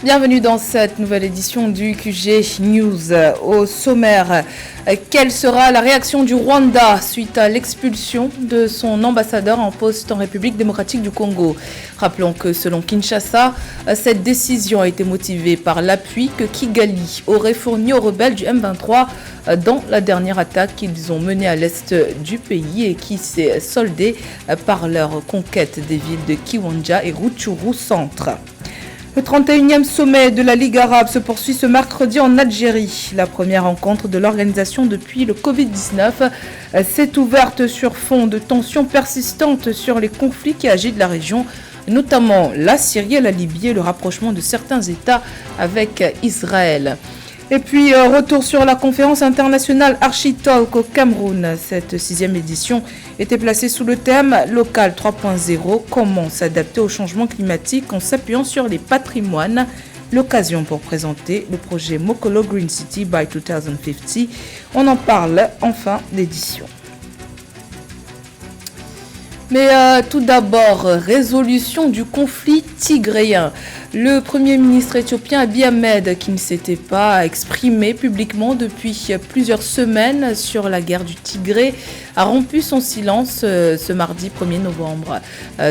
Bienvenue dans cette nouvelle édition du QG News. Au sommaire, quelle sera la réaction du Rwanda suite à l'expulsion de son ambassadeur en poste en République démocratique du Congo? Rappelons que selon Kinshasa, cette décision a été motivée par l'appui que Kigali aurait fourni aux rebelles du M23 dans la dernière attaque qu'ils ont menée à l'est du pays et qui s'est soldée par leur conquête des villes de Kiwanja et Rutshuru centre. Le 31e sommet de la Ligue arabe se poursuit ce mercredi en Algérie. La première rencontre de l'organisation depuis le Covid-19 s'est ouverte sur fond de tensions persistantes sur les conflits qui agitent la région, notamment la Syrie et la Libye et le rapprochement de certains États avec Israël. Et puis, retour sur la conférence internationale Architalk au Cameroun. Cette 6e édition était placée sous le thème Local 3.0, comment s'adapter au changement climatique en s'appuyant sur les patrimoines. L'occasion pour présenter le projet Mokolo Green City by 2050. On en parle en fin d'édition. Mais tout d'abord, résolution du conflit tigréen. Le Premier ministre éthiopien Abiy Ahmed, qui ne s'était pas exprimé publiquement depuis plusieurs semaines sur la guerre du Tigré, a rompu son silence ce mardi 1er novembre.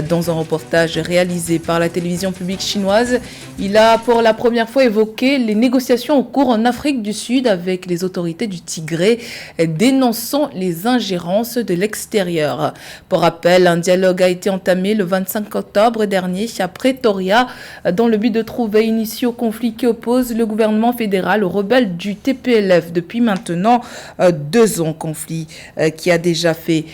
Dans un reportage réalisé par la télévision publique chinoise, il a pour la première fois évoqué les négociations en cours en Afrique du Sud avec les autorités du Tigré, dénonçant les ingérences de l'extérieur. Pour rappel, un dialogue a été entamé le 25 octobre dernier à Pretoria dans le but de trouver une issue au conflit qui oppose le gouvernement fédéral aux rebelles du TPLF depuis maintenant 2 ans. Conflit qui a déjà fait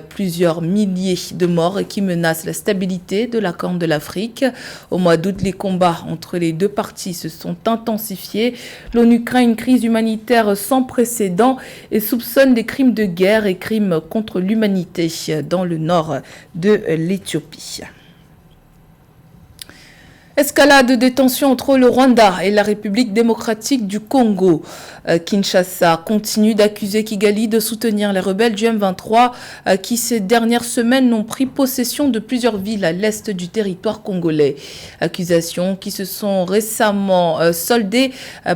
plusieurs milliers de morts et qui menace la stabilité de la Corne de l'Afrique. Au mois d'août, les combats entre les deux parties se sont intensifiés. L'ONU craint une crise humanitaire sans précédent et soupçonne des crimes de guerre et crimes contre l'humanité dans le nord de l'Éthiopie. Escalade de tensions entre le Rwanda et la République démocratique du Congo. Kinshasa continue d'accuser Kigali de soutenir les rebelles du M23 qui ces dernières semaines ont pris possession de plusieurs villes à l'est du territoire congolais. Accusations qui se sont récemment soldées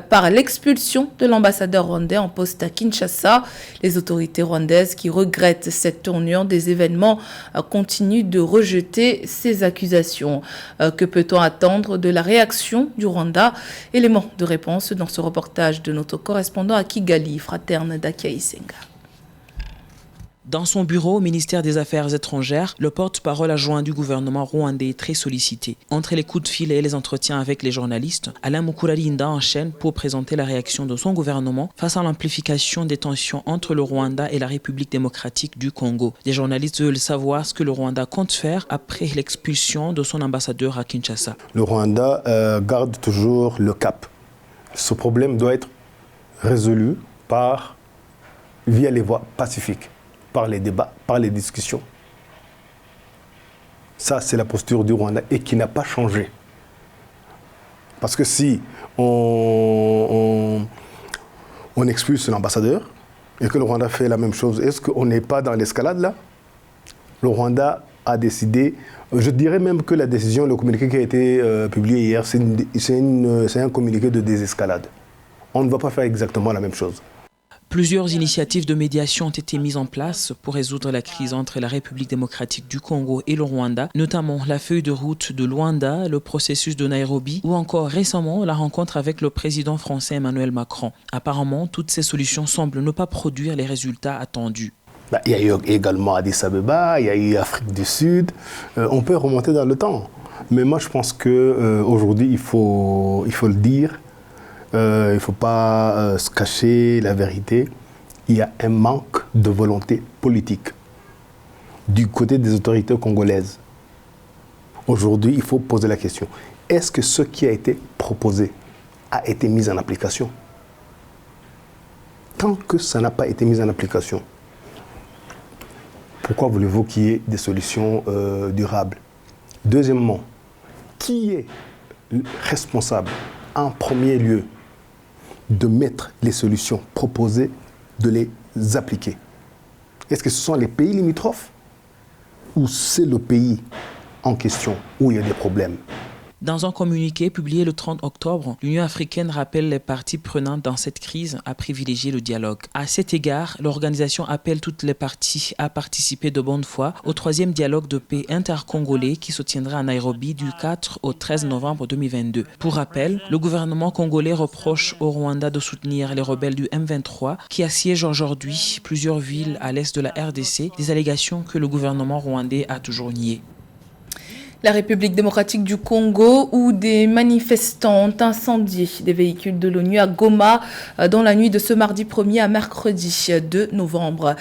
par l'expulsion de l'ambassadeur rwandais en poste à Kinshasa. Les autorités rwandaises qui regrettent cette tournure des événements continuent de rejeter ces accusations. Que peut-on attendre de la réaction du Rwanda? Élément de réponse dans ce reportage de notre correspondant à Kigali, Fraterne Dakia Isenga. Dans son bureau au ministère des Affaires étrangères, le porte-parole adjoint du gouvernement rwandais est très sollicité. Entre les coups de fil et les entretiens avec les journalistes, Alain Mukurarinda enchaîne pour présenter la réaction de son gouvernement face à l'amplification des tensions entre le Rwanda et la République démocratique du Congo. Les journalistes veulent savoir ce que le Rwanda compte faire après l'expulsion de son ambassadeur à Kinshasa. Le Rwanda garde toujours le cap. Ce problème doit être résolu via les voies pacifiques, par les débats, par les discussions. Ça, c'est la posture du Rwanda et qui n'a pas changé. Parce que si on expulse l'ambassadeur et que le Rwanda fait la même chose, est-ce qu'on n'est pas dans l'escalade là? Le Rwanda a décidé, je dirais même que la décision, le communiqué qui a été publié hier, c'est un communiqué de désescalade. On ne va pas faire exactement la même chose. Plusieurs initiatives de médiation ont été mises en place pour résoudre la crise entre la République démocratique du Congo et le Rwanda, notamment la feuille de route de Luanda, le processus de Nairobi ou encore récemment la rencontre avec le président français Emmanuel Macron. Apparemment, toutes ces solutions semblent ne pas produire les résultats attendus. Il y a eu également Addis Abeba, il y a eu Afrique du Sud. On peut remonter dans le temps. Mais moi, je pense qu'aujourd'hui, il faut le dire. Il ne faut pas se cacher la vérité. Il y a un manque de volonté politique du côté des autorités congolaises. Aujourd'hui, il faut poser la question. Est-ce que ce qui a été proposé a été mis en application? Tant que ça n'a pas été mis en application, pourquoi voulez-vous qu'il y ait des solutions durables? Deuxièmement, qui est responsable en premier lieu de mettre les solutions proposées, de les appliquer? Est-ce que ce sont les pays limitrophes ou c'est le pays en question où il y a des problèmes? Dans un communiqué publié le 30 octobre, l'Union africaine rappelle les parties prenantes dans cette crise à privilégier le dialogue. À cet égard, l'organisation appelle toutes les parties à participer de bonne foi au 3e dialogue de paix intercongolais qui se tiendra à Nairobi du 4 au 13 novembre 2022. Pour rappel, le gouvernement congolais reproche au Rwanda de soutenir les rebelles du M23 qui assiègent aujourd'hui plusieurs villes à l'est de la RDC, des allégations que le gouvernement rwandais a toujours niées. La République démocratique du Congo, où des manifestants ont incendié des véhicules de l'ONU à Goma dans la nuit de ce mardi 1er à mercredi 2 novembre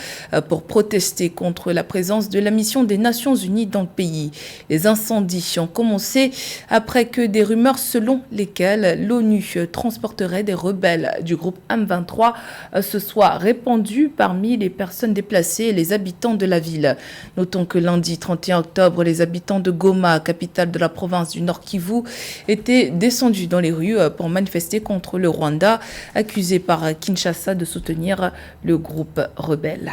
pour protester contre la présence de la mission des Nations Unies dans le pays. Les incendies ont commencé après que des rumeurs selon lesquelles l'ONU transporterait des rebelles du groupe M23 se soient répandues parmi les personnes déplacées et les habitants de la ville. Notons que lundi 31 octobre, les habitants de Goma, capitale de la province du Nord Kivu, étaient descendus dans les rues pour manifester contre le Rwanda, accusé par Kinshasa de soutenir le groupe rebelle.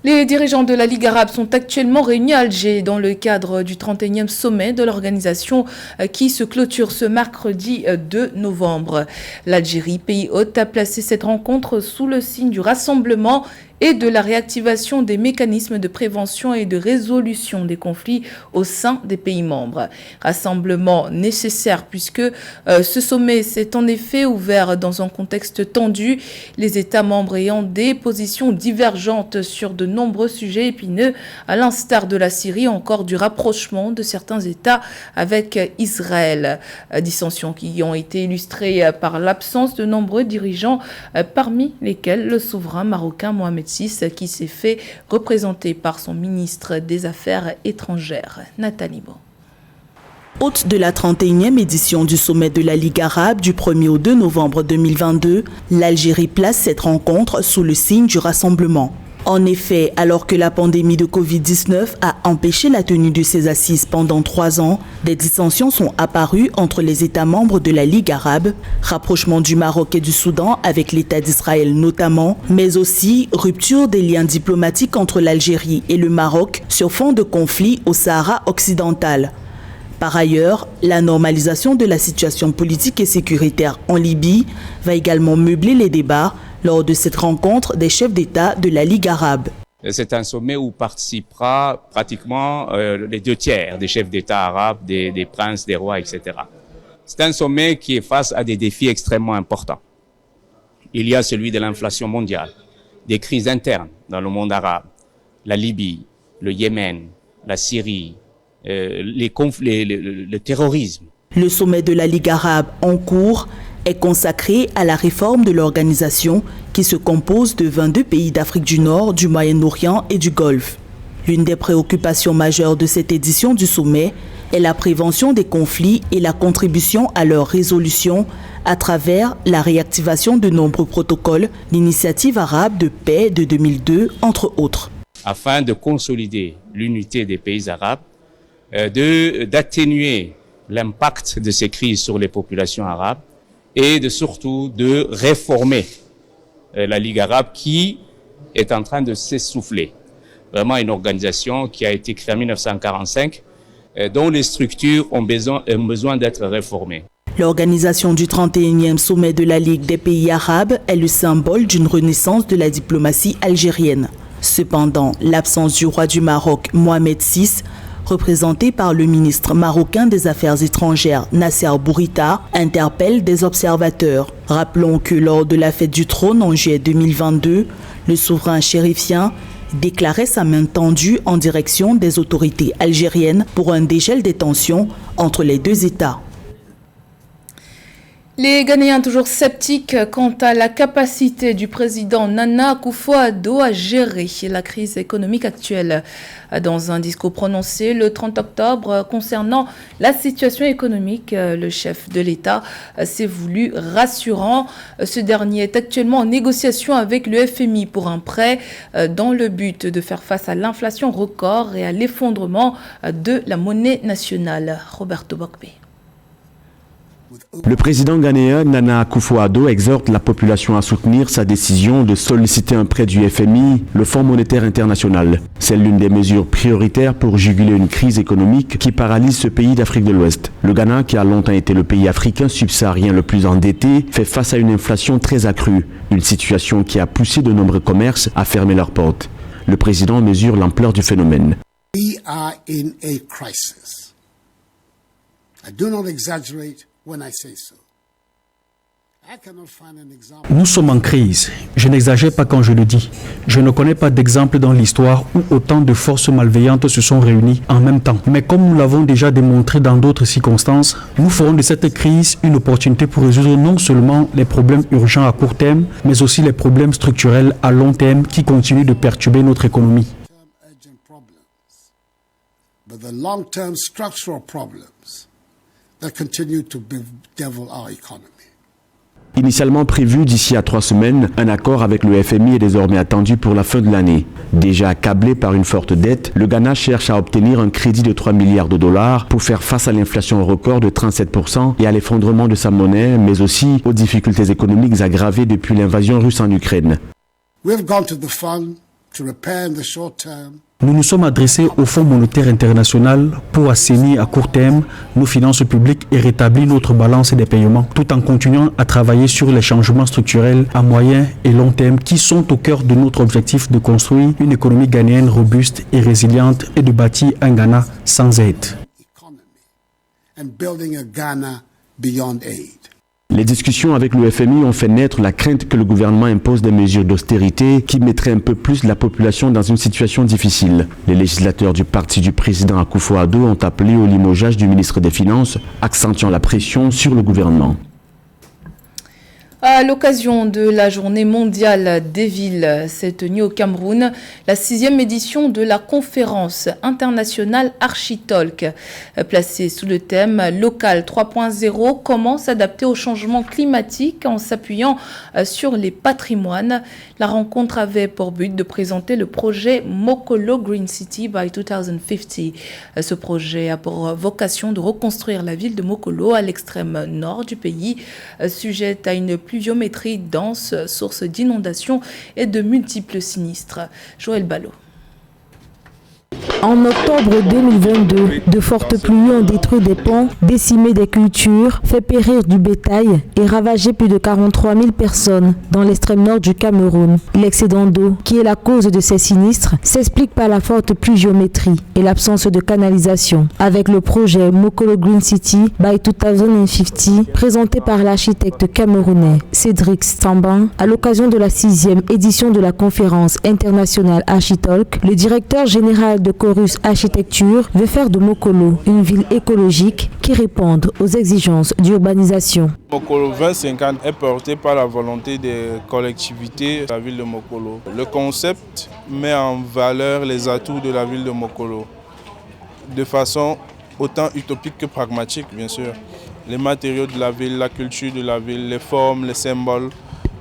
Les dirigeants de la Ligue arabe sont actuellement réunis à Alger dans le cadre du 31e sommet de l'organisation qui se clôture ce mercredi 2 novembre. L'Algérie, pays hôte, a placé cette rencontre sous le signe du rassemblement et de la réactivation des mécanismes de prévention et de résolution des conflits au sein des pays membres. Rassemblement nécessaire puisque ce sommet s'est en effet ouvert dans un contexte tendu, les États membres ayant des positions divergentes sur de nombreux sujets épineux, à l'instar de la Syrie, encore du rapprochement de certains États avec Israël. Dissensions qui ont été illustrées par l'absence de nombreux dirigeants, parmi lesquels le souverain marocain Mohamed VI, qui s'est fait représenter par son ministre des Affaires étrangères, Nathalie Bo. Hôte de la 31e édition du sommet de la Ligue arabe du 1er au 2 novembre 2022, l'Algérie place cette rencontre sous le signe du rassemblement. En effet, alors que la pandémie de Covid-19 a empêché la tenue de ces assises pendant 3 ans, des dissensions sont apparues entre les États membres de la Ligue arabe, rapprochement du Maroc et du Soudan avec l'État d'Israël notamment, mais aussi rupture des liens diplomatiques entre l'Algérie et le Maroc sur fond de conflit au Sahara occidental. Par ailleurs, la normalisation de la situation politique et sécuritaire en Libye va également meubler les débats lors de cette rencontre des chefs d'État de la Ligue arabe. C'est un sommet où participera pratiquement les 2/3 des chefs d'État arabes, des princes, des rois, etc. C'est un sommet qui est face à des défis extrêmement importants. Il y a celui de l'inflation mondiale, des crises internes dans le monde arabe, la Libye, le Yémen, la Syrie, les conflits, le terrorisme. Le sommet de la Ligue arabe en cours est consacré à la réforme de l'organisation qui se compose de 22 pays d'Afrique du Nord, du Moyen-Orient et du Golfe. L'une des préoccupations majeures de cette édition du sommet est la prévention des conflits et la contribution à leur résolution à travers la réactivation de nombreux protocoles d'initiative arabe de paix de 2002, entre autres. Afin de consolider l'unité des pays arabes, d'atténuer l'impact de ces crises sur les populations arabes, et surtout de réformer la Ligue arabe qui est en train de s'essouffler. Vraiment une organisation qui a été créée en 1945, dont les structures ont besoin d'être réformées. L'organisation du 31e sommet de la Ligue des pays arabes est le symbole d'une renaissance de la diplomatie algérienne. Cependant, l'absence du roi du Maroc, Mohamed VI, représenté par le ministre marocain des Affaires étrangères Nasser Bourita, interpelle des observateurs. Rappelons que lors de la fête du trône en juillet 2022, le souverain chérifien déclarait sa main tendue en direction des autorités algériennes pour un dégel des tensions entre les deux États. Les Ghanéens toujours sceptiques quant à la capacité du président Nana Akufo-Addo à gérer la crise économique actuelle. Dans un discours prononcé le 30 octobre concernant la situation économique, le chef de l'État s'est voulu rassurant. Ce dernier est actuellement en négociation avec le FMI pour un prêt dans le but de faire face à l'inflation record et à l'effondrement de la monnaie nationale. Roberto Bokbe. Le président ghanéen Nana Akufo-Addo exhorte la population à soutenir sa décision de solliciter un prêt du FMI, le Fonds monétaire international. C'est l'une des mesures prioritaires pour juguler une crise économique qui paralyse ce pays d'Afrique de l'Ouest. Le Ghana, qui a longtemps été le pays africain subsaharien le plus endetté, fait face à une inflation très accrue, une situation qui a poussé de nombreux commerces à fermer leurs portes. Le président mesure l'ampleur du phénomène. We are in a crisis. I do not exaggerate when I say so. Nous sommes en crise. Je n'exagère pas quand je le dis. Je ne connais pas d'exemple dans l'histoire où autant de forces malveillantes se sont réunies en même temps. Mais comme nous l'avons déjà démontré dans d'autres circonstances, nous ferons de cette crise une opportunité pour résoudre non seulement les problèmes urgents à court terme, mais aussi les problèmes structurels à long terme qui continuent de perturber notre économie. But the long-term structural problems that continue to bedevil our economy. Initialement prévu d'ici à 3 semaines, un accord avec le FMI est désormais attendu pour la fin de l'année. Déjà accablé par une forte dette, le Ghana cherche à obtenir un crédit de 3 milliards de dollars pour faire face à l'inflation record de 37% et à l'effondrement de sa monnaie, mais aussi aux difficultés économiques aggravées depuis l'invasion russe en Ukraine. We've gone to the fund to repair in the short term. Nous nous sommes adressés au Fonds monétaire international pour assainir à court terme nos finances publiques et rétablir notre balance des paiements, tout en continuant à travailler sur les changements structurels à moyen et long terme qui sont au cœur de notre objectif de construire une économie ghanéenne robuste et résiliente et de bâtir un Ghana sans aide. And building a Ghana beyond aid. Les discussions avec le FMI ont fait naître la crainte que le gouvernement impose des mesures d'austérité qui mettraient un peu plus la population dans une situation difficile. Les législateurs du parti du président Akufo-Addo ont appelé au limogeage du ministre des Finances, accentuant la pression sur le gouvernement. À l'occasion de la journée mondiale des villes s'est tenue au Cameroun la 6e édition de la conférence internationale Architalk. Placée sous le thème Local 3.0, comment s'adapter au changement climatique en s'appuyant sur les patrimoines. La rencontre avait pour but de présenter le projet Mokolo Green City by 2050. Ce projet a pour vocation de reconstruire la ville de Mokolo à l'extrême nord du pays, sujette à une pluviométrie dense, source d'inondations et de multiples sinistres. Joël Ballot. En octobre 2022, de fortes pluies ont détruit des ponts, décimé des cultures, fait périr du bétail et ravagé plus de 43 000 personnes dans l'extrême nord du Cameroun. L'excédent d'eau, qui est la cause de ces sinistres, s'explique par la forte pluviométrie et l'absence de canalisation. Avec le projet Mokolo Green City by 2050, présenté par l'architecte camerounais Cédric Stamban, à l'occasion de la 6e édition de la conférence internationale Architalk, le directeur général de Chorus Architecture veut faire de Mokolo une ville écologique qui réponde aux exigences d'urbanisation. Mokolo 2050 est porté par la volonté des collectivités de la ville de Mokolo. Le concept met en valeur les atouts de la ville de Mokolo de façon autant utopique que pragmatique, bien sûr. Les matériaux de la ville, la culture de la ville, les formes, les symboles,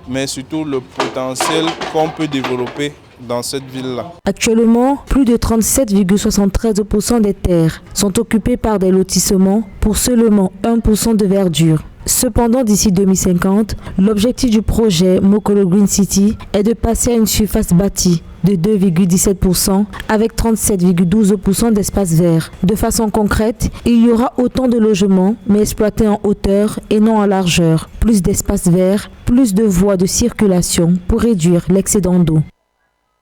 mais surtout le potentiel qu'on peut développer dans cette ville-là. Actuellement, plus de 37,73% des terres sont occupées par des lotissements pour seulement 1% de verdure. Cependant, d'ici 2050, l'objectif du projet Mokolo Green City est de passer à une surface bâtie de 2,17% avec 37,12% d'espace vert. De façon concrète, il y aura autant de logements, mais exploités en hauteur et non en largeur. Plus d'espace vert, plus de voies de circulation pour réduire l'excédent d'eau.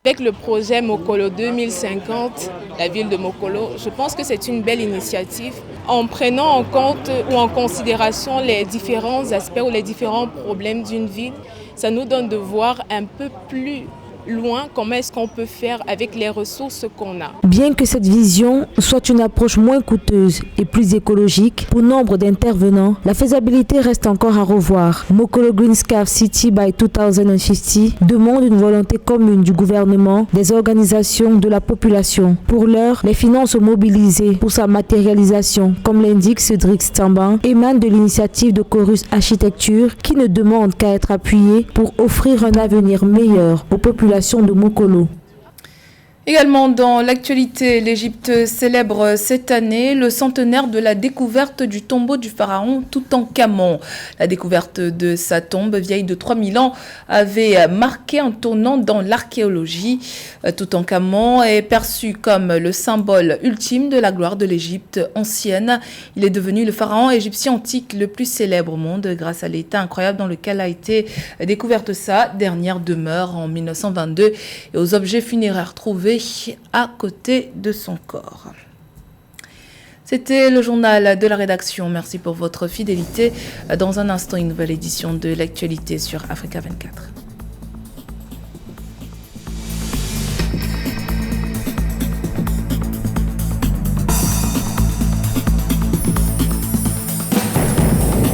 Avec le projet Mokolo 2050, la ville de Mokolo, je pense que c'est une belle initiative. En prenant en compte ou en considération les différents aspects ou les différents problèmes d'une ville, ça nous donne de voir un peu plus loin comment est-ce qu'on peut faire avec les ressources qu'on a. Bien que cette vision soit une approche moins coûteuse et plus écologique pour nombre d'intervenants, la faisabilité reste encore à revoir. Mokolo Green City by 2050 demande une volonté commune du gouvernement, des organisations, de la population. Pour l'heure, les finances mobilisées pour sa matérialisation, comme l'indique Cédric Stamban, émanent de l'initiative de Chorus Architecture qui ne demande qu'à être appuyée pour offrir un avenir meilleur aux populations de Mokolo. Également dans l'actualité, l'Égypte célèbre cette année le centenaire de la découverte du tombeau du pharaon Toutankhamon. La découverte de sa tombe, vieille de 3000 ans, avait marqué un tournant dans l'archéologie. Toutankhamon est perçu comme le symbole ultime de la gloire de l'Égypte ancienne. Il est devenu le pharaon égyptien antique le plus célèbre au monde grâce à l'état incroyable dans lequel a été découverte sa dernière demeure en 1922 et aux objets funéraires trouvés à côté de son corps. C'était le journal de la rédaction. Merci pour votre fidélité. Dans un instant, une nouvelle édition de l'actualité sur Africa 24.